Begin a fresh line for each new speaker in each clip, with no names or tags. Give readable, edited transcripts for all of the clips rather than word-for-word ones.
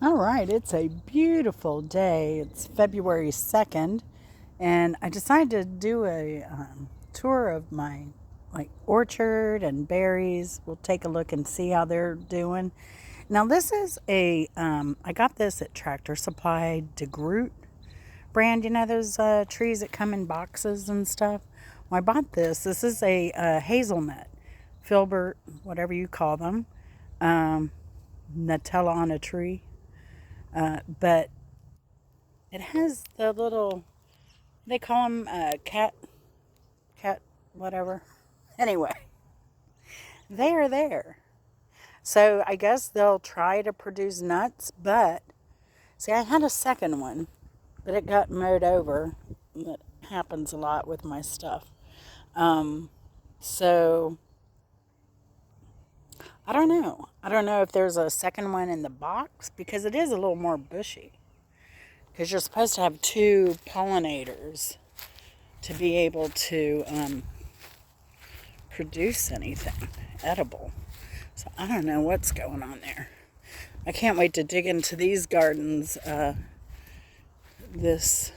All right, it's a beautiful day. It's February 2nd, and I decided to do a tour of my orchard and berries. We'll take a look and see how they're doing. Now, this is I got this at Tractor Supply DeGroot brand. You know those trees that come in boxes and stuff? Well, I bought this. This is a hazelnut, filbert, whatever you call them, Nutella on a tree. But it has the little, they call them cat, whatever. Anyway, they are there. So I guess they'll try to produce nuts, but see, I had a second one, but it got mowed over. That happens a lot with my stuff. Um, so I don't know. I don't know if there's a second one in the box because it is a little more bushy. Because you're supposed to have two pollinators to be able to produce anything edible. So I don't know what's going on there. I can't wait to dig into these gardens this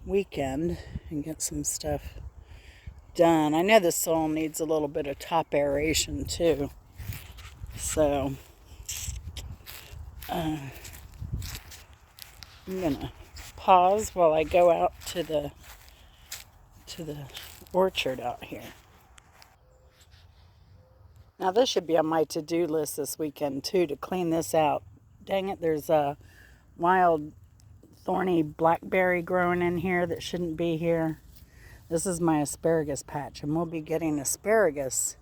weekend and get some stuff done. I know the soil needs a little bit of top aeration too. So I'm gonna pause while I go out to the orchard out here. Now this should be on my to-do list this weekend too, to clean this out. Dang it, there's a wild thorny blackberry growing in here that shouldn't be here. This is my asparagus patch, and we'll be getting asparagus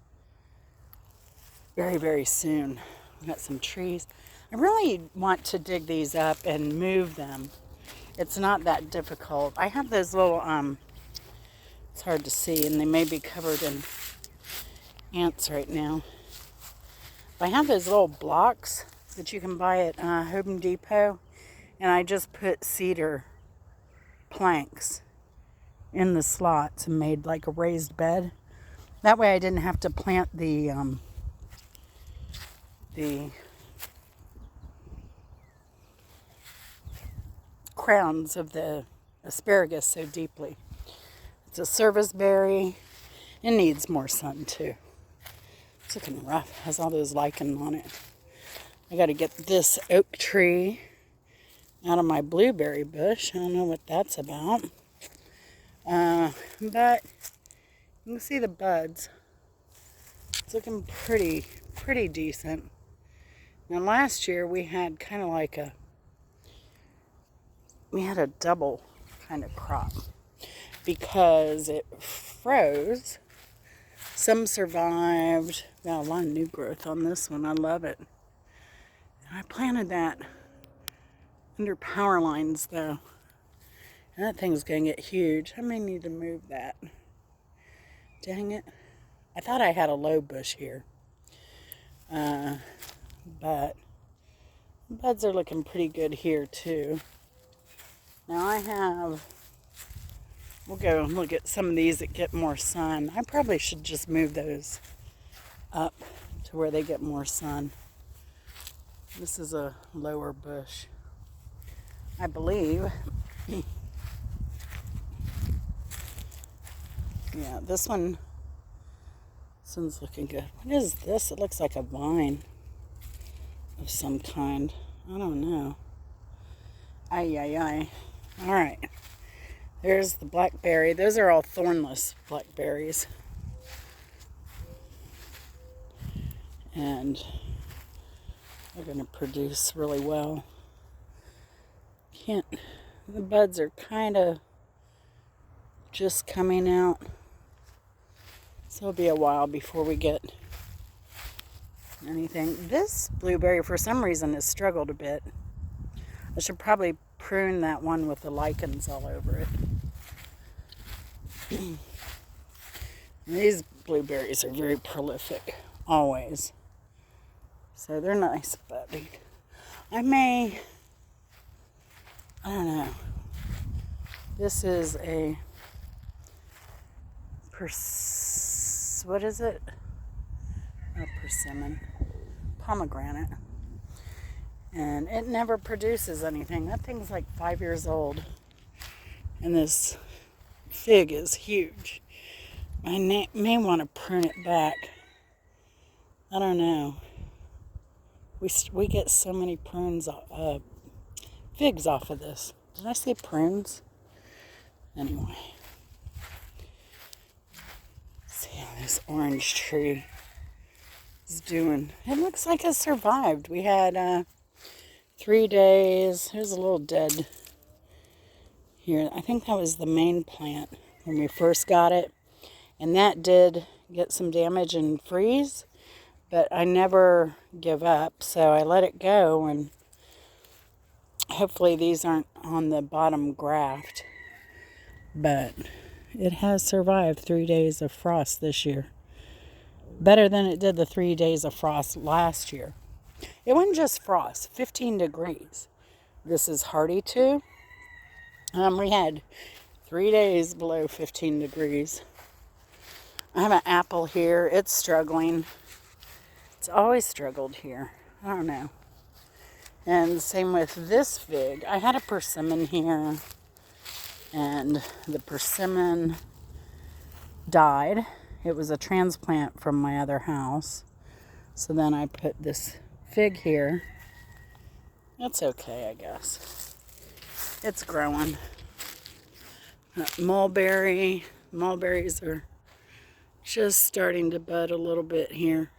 very, very soon. We've got some trees. I really want to dig these up and move them. It's not that difficult. I have those little, it's hard to see, and they may be covered in ants right now. I have those little blocks that you can buy at Home Depot, and I just put cedar planks in the slots and made like a raised bed. That way I didn't have to plant the crowns of the asparagus so deeply. It's a service berry. It needs more sun too. It's looking rough. It has all those lichen on it. I got to get this oak tree out of my blueberry bush. I don't know what that's about. But you can see the buds. It's looking pretty decent. Now last year we had kind of like we had a double kind of crop because it froze. Some survived. Got a lot of new growth on this one. I love it. I planted that under power lines though. And that thing's going to get huge. I may need to move that. Dang it. I thought I had a low bush here. But buds are looking pretty good here too. Now we'll go look at some of these that get more sun. I probably should just move those up to where they get more sun. This is a lower bush, I believe. Yeah, this one's looking good. What is this? It looks like a vine of some kind. I don't know. Ay, ay, ay. All right. There's the blackberry. Those are all thornless blackberries. And they're going to produce really well. The buds are kind of just coming out. So it'll be a while before we get anything. This blueberry, for some reason, has struggled a bit. I should probably prune that one with the lichens all over it. These blueberries are very prolific, always. So they're nice, but I don't know. This is what is it? A persimmon. Pomegranate. And it never produces anything. That thing's like 5 years old. And this fig is huge. I may want to prune it back. I don't know. We get so many figs off of this. Did I say prunes? Anyway. See how this orange tree is doing. It looks like it survived. We had 3 days. There's a little dead here. I think that was the main plant when we first got it. And that did get some damage and freeze. But I never give up, so I let it go, and hopefully these aren't on the bottom graft. But it has survived 3 days of frost this year. Better than it did the 3 days of frost last year. It wasn't just frost, 15 degrees. This is hardy too. We had 3 days below 15 degrees. I have an apple here. It's struggling. It's always struggled here. I don't know. And same with this fig. I had a persimmon here, and the persimmon died. It was a transplant from my other house. So then I put this fig here. It's okay, I guess. It's growing. Mulberry. Mulberries are just starting to bud a little bit here.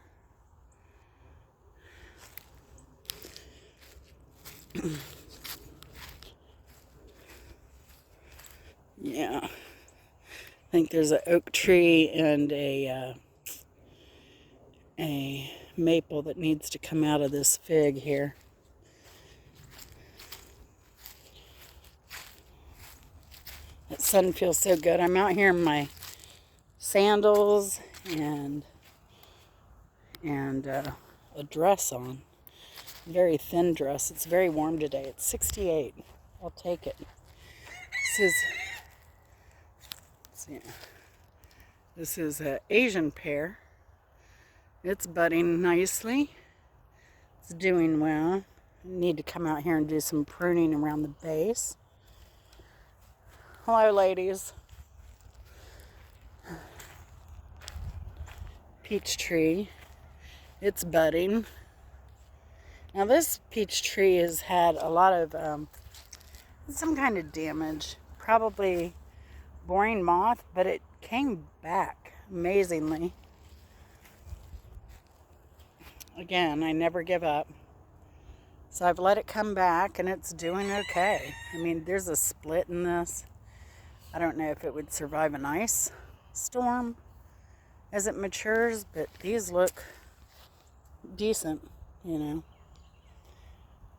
Yeah, I think there's an oak tree and a maple that needs to come out of this fig here. The sun feels so good. I'm out here in my sandals and a dress on. Very thin dress. It's very warm today. It's 68. I'll take it. This is an Asian pear. It's budding nicely. It's doing well. I need to come out here and do some pruning around the base. Hello, ladies. Peach tree. It's budding. Now this peach tree has had a lot of some kind of damage. Probably boring moth, but it came back amazingly. Again, I never give up. So I've let it come back and it's doing okay. I mean, there's a split in this. I don't know if it would survive an ice storm as it matures, but these look decent, you know.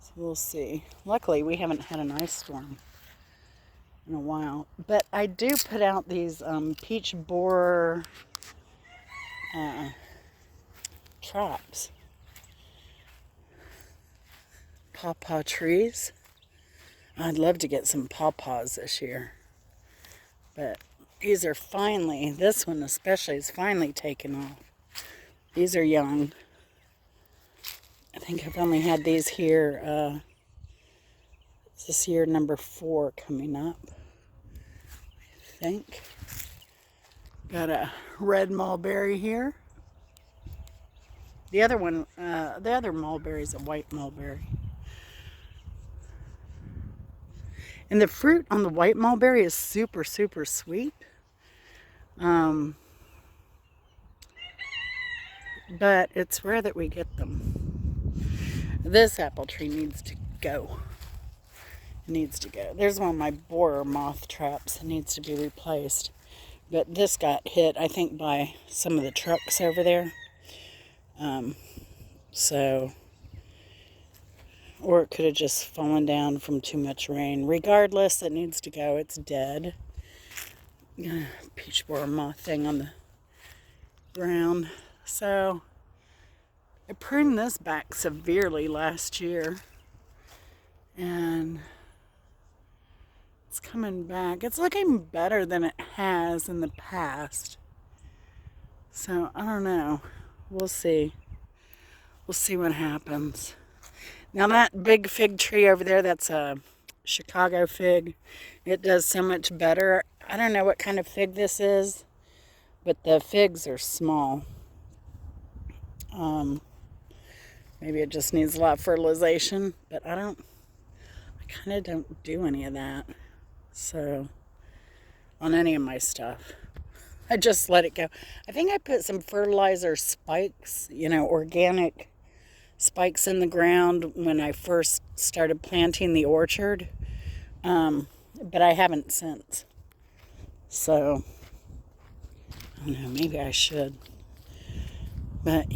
So we'll see. Luckily, we haven't had an ice storm in a while. But I do put out these peach borer traps. Pawpaw trees. I'd love to get some pawpaws this year. But these are finally, this one especially is finally taken off. These are young. I think I've only had these here, this year number 4 coming up, I think. Got a red mulberry here. The other one, the other mulberry is a white mulberry. And the fruit on the white mulberry is super, super sweet. But it's rare that we get them. This apple tree needs to go. It needs to go. There's one of my borer moth traps that needs to be replaced. But this got hit, I think, by some of the trucks over there. Or it could have just fallen down from too much rain. Regardless, it needs to go. It's dead. Peach borer moth thing on the ground. So I pruned this back severely last year. And it's coming back. It's looking better than it has in the past. So I don't know. We'll see. We'll see what happens. Now that big fig tree over there, that's a Chicago fig. It does so much better. I don't know what kind of fig this is, but the figs are small. Maybe it just needs a lot of fertilization, but I kind of don't do any of that. So, on any of my stuff, I just let it go. I think I put some fertilizer spikes, organic spikes in the ground when I first started planting the orchard. But I haven't since. So, I don't know, maybe I should. But,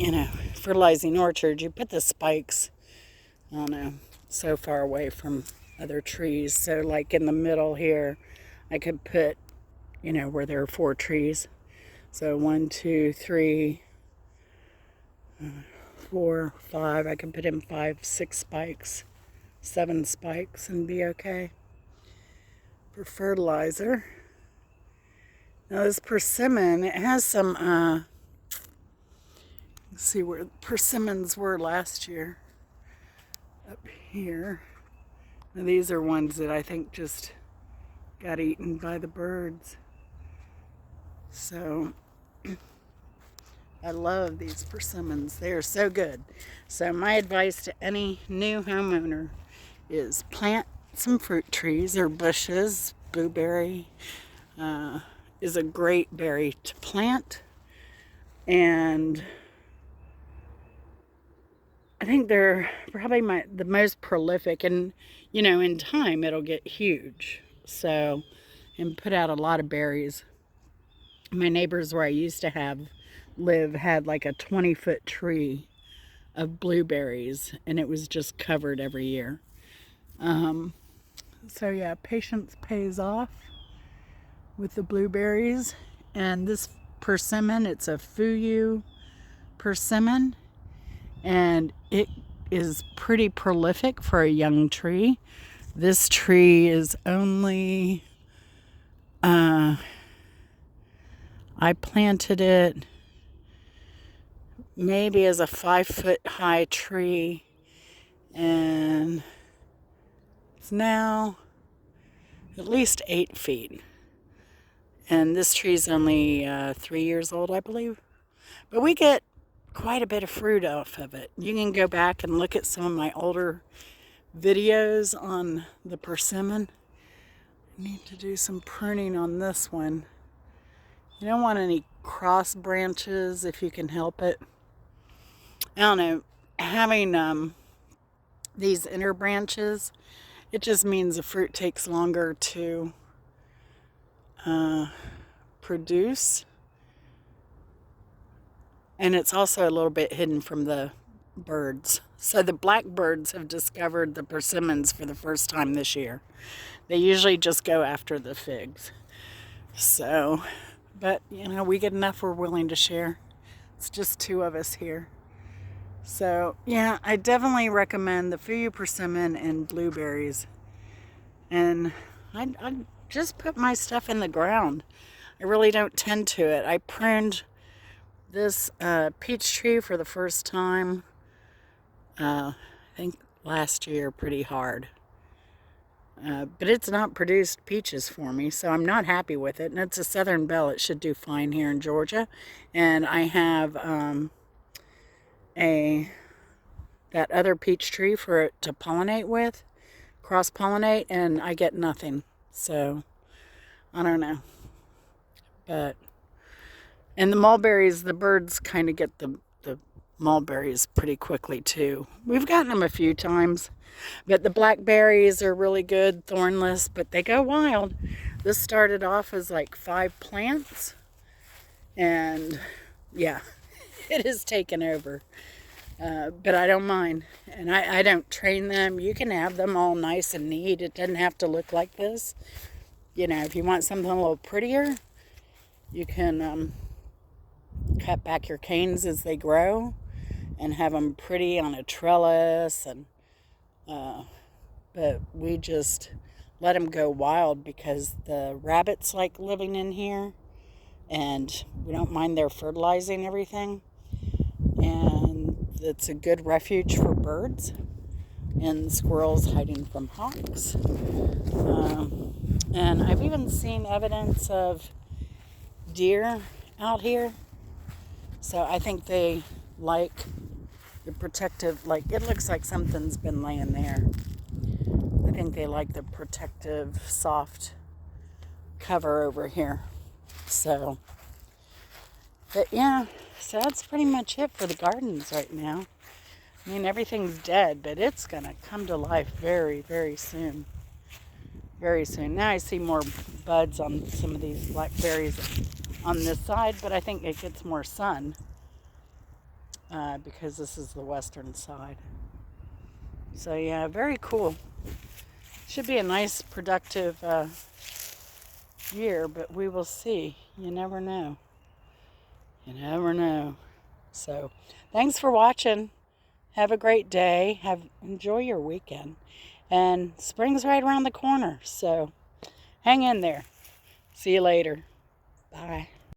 fertilizing orchard, you put the spikes, I don't know, so far away from other trees. So, like in the middle here, I could put, where there are 4 trees. So 1, 2, 3, 4, 5. I can put in 5, 6 spikes, 7 spikes and be okay. For fertilizer. Now this persimmon, it has some, let's see where persimmons were last year. Up here. Now these are ones that I think just got eaten by the birds. So, I love these persimmons. They are so good. So my advice to any new homeowner is plant some fruit trees or bushes. Blueberry is a great berry to plant. And I think they're probably the most prolific. And, in time it'll get huge. So, and put out a lot of berries. My neighbors where I used to live had like a 20-foot tree of blueberries, and it was just covered every year. So yeah, patience pays off with the blueberries. And this persimmon, it's a Fuyu persimmon, and it is pretty prolific for a young tree. This tree is only, I planted it maybe as a 5-foot high tree, and it's now at least 8 feet. And this tree's only 3 years old, I believe. But we get quite a bit of fruit off of it. You can go back and look at some of my older videos on the persimmon. I need to do some pruning on this one. You don't want any cross branches if you can help it. I don't know, having these inner branches, it just means the fruit takes longer to produce. And it's also a little bit hidden from the birds. So the blackbirds have discovered the persimmons for the first time this year. They usually just go after the figs. So, but we get enough we're willing to share. It's just 2 of us here. So yeah, I definitely recommend the Fuyu persimmon and blueberries. And I just put my stuff in the ground. I really don't tend to it. I pruned this peach tree for the first time, I think last year, pretty hard. But it's not produced peaches for me, so I'm not happy with it. And it's a Southern Belle. It should do fine here in Georgia. And I have that other peach tree for it to pollinate with, cross-pollinate, and I get nothing. So, I don't know. And the mulberries, the birds kind of get the mulberries pretty quickly too. We've gotten them a few times. But the blackberries are really good, thornless, but they go wild. This started off as like 5 plants. And yeah, it has taken over. But I don't mind. And I don't train them. You can have them all nice and neat. It doesn't have to look like this. If you want something a little prettier, you can cut back your canes as they grow and have them pretty on a trellis. And but we just let them go wild because the rabbits like living in here, and we don't mind their fertilizing everything. And it's a good refuge for birds. and squirrels hiding from hawks. And I've even seen evidence of deer out here. So I think they like the protective, like it looks like something's been laying there. I think they like the protective, soft cover over here. So, but yeah, so that's pretty much it for the gardens right now. I mean, everything's dead, but it's going to come to life very, very soon. Very soon. Now I see more buds on some of these blackberries on this side, but I think it gets more sun because this is the western side. So yeah, very cool. Should be a nice, productive year, but we will see. You never know. You never know. So, thanks for watching. Have a great day. Enjoy your weekend. And spring's right around the corner, so hang in there. See you later. Bye.